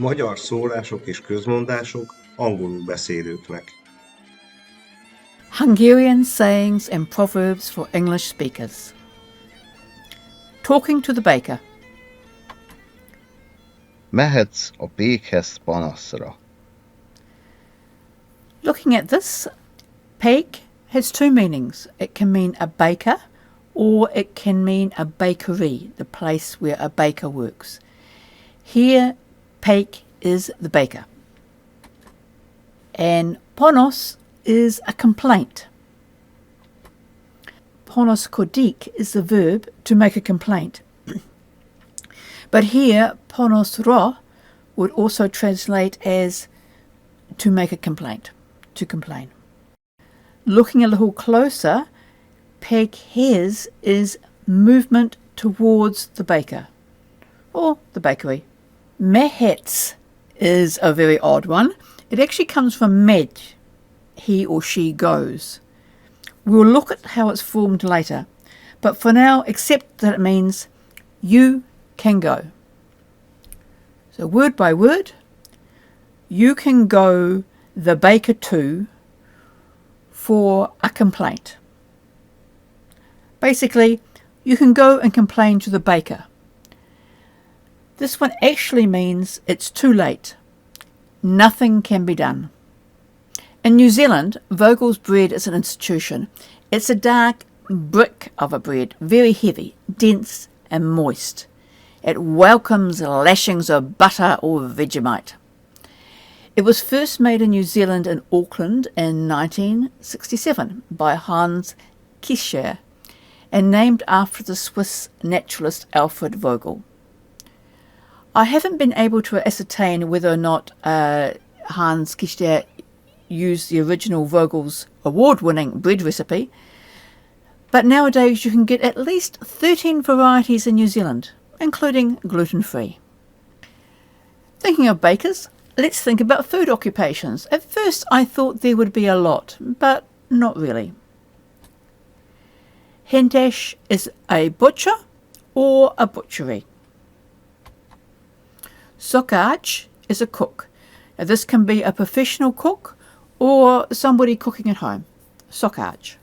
Magyar szólások és közmondások angolul beszélőknek. Hungarian sayings and proverbs for English speakers. Talking to the baker. Mehetsz a pékhez panaszra. Looking at this, pék has two meanings. It can mean a baker or it can mean a bakery, the place where a baker works. Here, pék is the baker. And panos is a complaint. Panaszkodik is the verb to make a complaint. But here, panaszra would also translate as to make a complaint, to complain. Looking a little closer, pékhez is movement towards the baker or the bakery. Mehetsz is a very odd one. It actually comes from megy, he or she goes. We'll look at how it's formed later, but for now accept that it means you can go. So word by word, you can go the baker to for a complaint. Basically, you can go and complain to the baker. This one actually means it's too late. Nothing can be done. In New Zealand, Vogel's bread is an institution. It's a dark brick of a bread, very heavy, dense and moist. It welcomes lashings of butter or Vegemite. It was first made in New Zealand in Auckland in 1967 by Hans Kiwi and named after the Swiss naturalist Alfred Vogel. I haven't been able to ascertain whether or not Hans Kiwi used the original Vogel's award-winning bread recipe, but nowadays you can get at least 13 varieties in New Zealand, including gluten-free. Thinking of bakers, let's think about food occupations. At first I thought there would be a lot, but not really. Mehetsz is a butcher or a butchery. Szakács is a cook. Now, this can be a professional cook or somebody cooking at home. Szakács.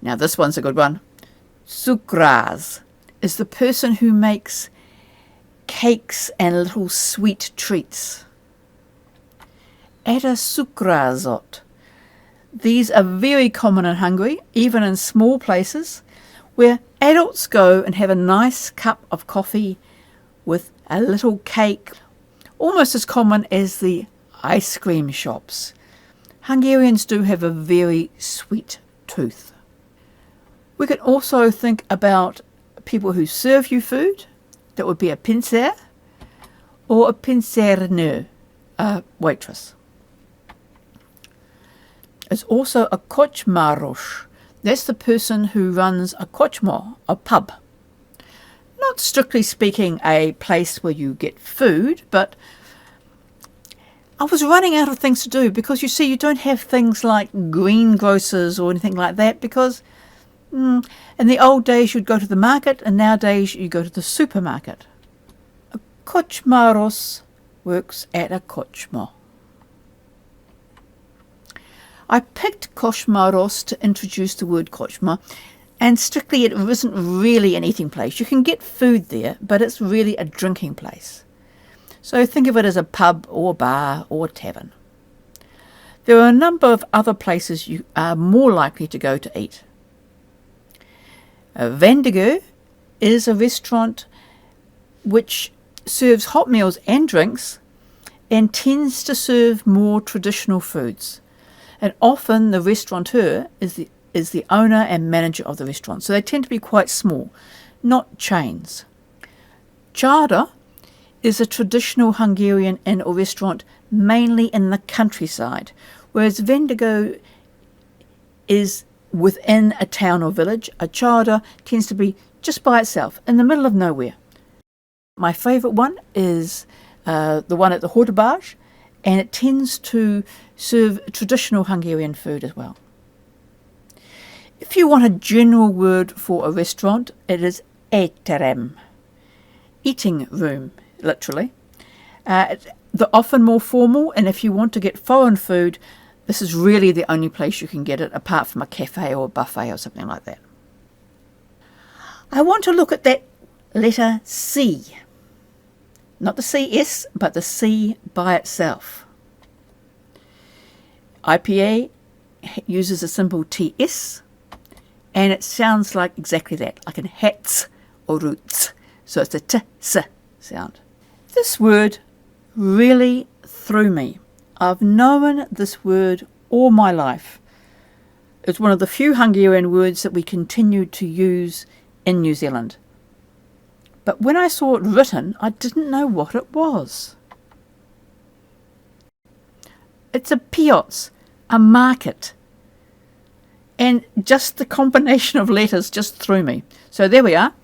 Now this one's a good one. Cukrász is the person who makes cakes and little sweet treats. At a cukrázat. These are very common in Hungary, even in small places, where adults go and have a nice cup of coffee with a little cake, almost as common as the ice cream shops. Hungarians do have a very sweet tooth. We can also think about people who serve you food. That would be a pincér or a pincérnő, a waitress. There's also a kocsmáros. That's the person who runs a kocsma, a pub. Not strictly speaking a place where you get food, but I was running out of things to do because you see you don't have things like greengrocers or anything like that because in the old days you'd go to the market and nowadays you go to the supermarket. A kocsmáros works at a kocsma. I picked kocsmáros to introduce the word kocsma, and strictly it isn't really an eating place. You can get food there, but it's really a drinking place. So think of it as a pub or bar or tavern. There are a number of other places you are more likely to go to eat. A vendégő is a restaurant which serves hot meals and drinks and tends to serve more traditional foods. And often the restaurateur is the owner and manager of the restaurant. So they tend to be quite small, not chains. Csárda is a traditional Hungarian inn or restaurant mainly in the countryside, whereas vendégő is within a town or village. A csárda tends to be just by itself, in the middle of nowhere. My favourite one is the one at the Hortobágy, and it tends to serve traditional Hungarian food as well. If you want a general word for a restaurant, it is étterem, eating room literally. They're often more formal, and if you want to get foreign food, this is really the only place you can get it, apart from a cafe or a buffet or something like that. I want to look at that letter C. Not the CS, but the C by itself. IPA uses a symbol TS, and it sounds like exactly that, like in hats or roots. So it's a t-s sound. This word really threw me. I've known this word all my life. It's one of the few Hungarian words that we continue to use in New Zealand. But when I saw it written, I didn't know what it was. It's a pékhez, a market. And just the combination of letters just threw me. So there we are.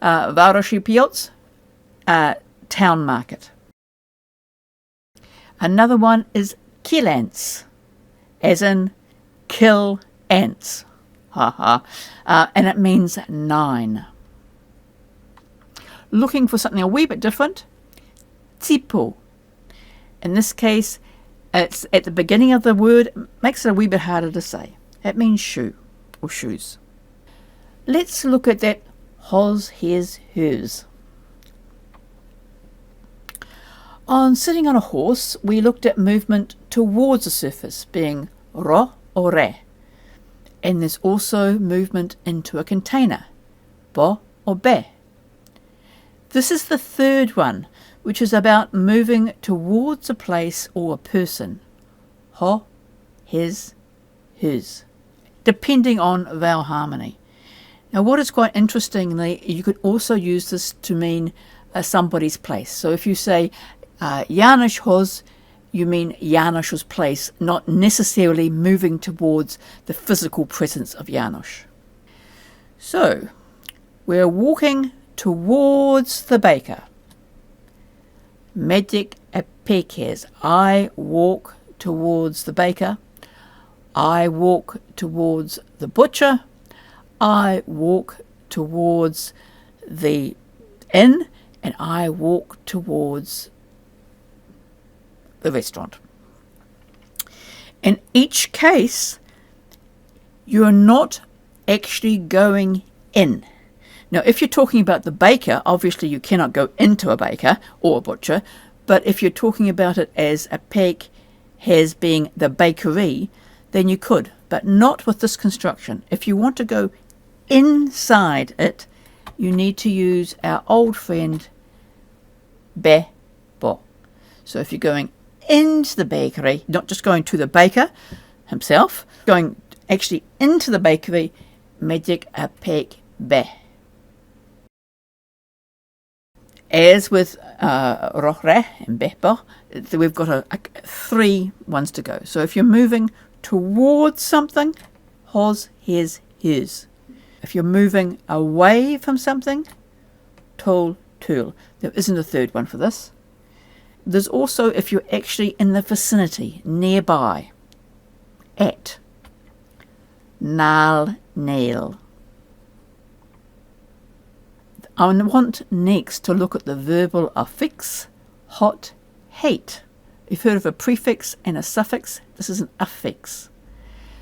Városi pékhez, town market. Another one is kilenc, as in kill ants. And it means 9. Looking for something a wee bit different, tipo. In this case, it's at the beginning of the word, makes it a wee bit harder to say. It means shoe or shoes. Let's look at that hos, his, hers. On sitting on a horse, we looked at movement towards a surface, being ro or re. And there's also movement into a container, bo or be. This is the third one, which is about moving towards a place or a person, ho, his, hers, depending on vowel harmony. Now, what is quite interestingly, you could also use this to mean somebody's place. So if you say János hoz, you mean János's place, not necessarily moving towards the physical presence of János. So, we're walking towards the baker. Megyek a pékhez. I walk towards the baker. I walk towards the butcher. I walk towards the inn. And I walk towards the restaurant. In each case, you're not actually going in. Now, if you're talking about the baker, obviously you cannot go into a baker or a butcher, but if you're talking about it as a pékhez being the bakery, then you could, but not with this construction. If you want to go inside it, you need to use our old friend be, bo. So if you're going into the bakery, not just going to the baker himself, going actually into the bakery, megyek a pék be. As with rochre and behbo, we've got 3 ones to go. So if you're moving towards something, hos, his, hers. If you're moving away from something, tol, tul. There isn't a third one for this. There's also if you're actually in the vicinity, nearby, at, nal, nail. I want next to look at the verbal affix, hot, hate. You've heard of a prefix and a suffix. This is an affix.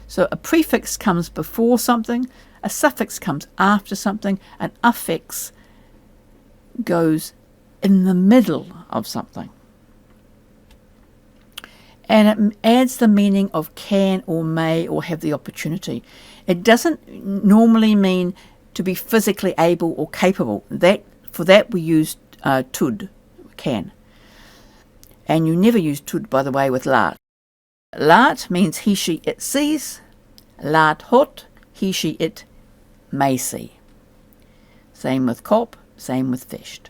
So a prefix comes before something, a suffix comes after something, an affix goes in the middle of something. And it adds the meaning of can or may or have the opportunity. It doesn't normally mean to be physically able or capable. For that we use tud, can. And you never use tud, by the way, with laat. Laat means he, she, it sees. Laat hot, he, she, it may see. Same with kop, same with fished.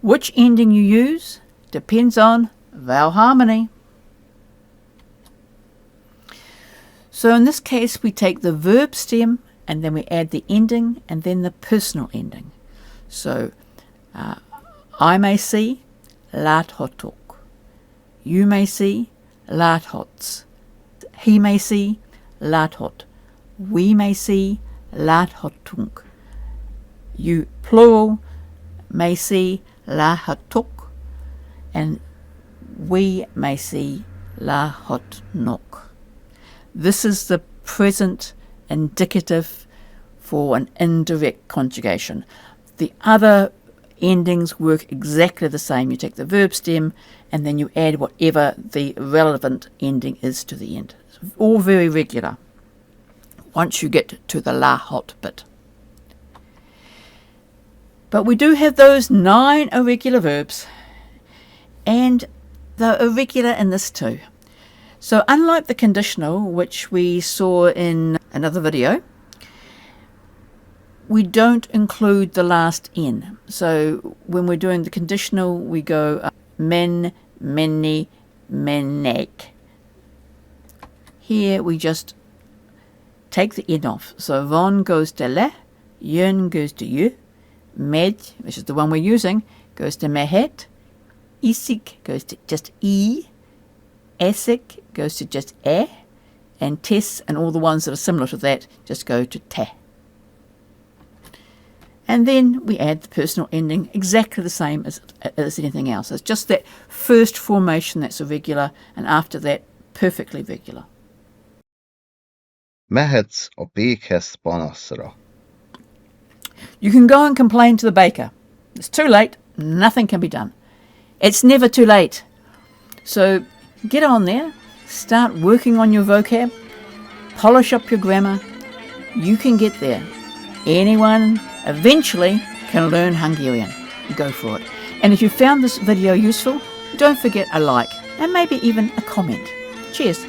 Which ending you use depends on vowel harmony. So in this case we take the verb stem and then we add the ending and then the personal ending. So I may see, laat hotok. You may see, laat hots. He may see, laat hot. We may see, laat hotunk. You plural may see láhatok, and we may see láhatnok. This is the present indicative for an indirect conjugation. The other endings work exactly the same. You take the verb stem and then you add whatever the relevant ending is to the end. It's all very regular once you get to the lahot bit. But we do have those 9 irregular verbs, and they're irregular in this too. So unlike the conditional, which we saw in another video, we don't include the last N. So when we're doing the conditional, we go men, meni, menek. Here we just take the N off. So von goes to le, yön goes to you, med, which is the one we're using, goes to mehet, isik goes to just e, esik goes to just e, and tes and all the ones that are similar to that just go to te. And then we add the personal ending exactly the same as anything else. It's just that first formation that's irregular, and after that, perfectly regular. Mehetsz a pékhez panaszra. You can go and complain to the baker. It's too late. Nothing can be done. It's never too late. So get on there. Start working on your vocab. Polish up your grammar. You can get there. Anyone eventually can learn Hungarian. Go for it. And if you found this video useful, don't forget a like and maybe even a comment. Cheers.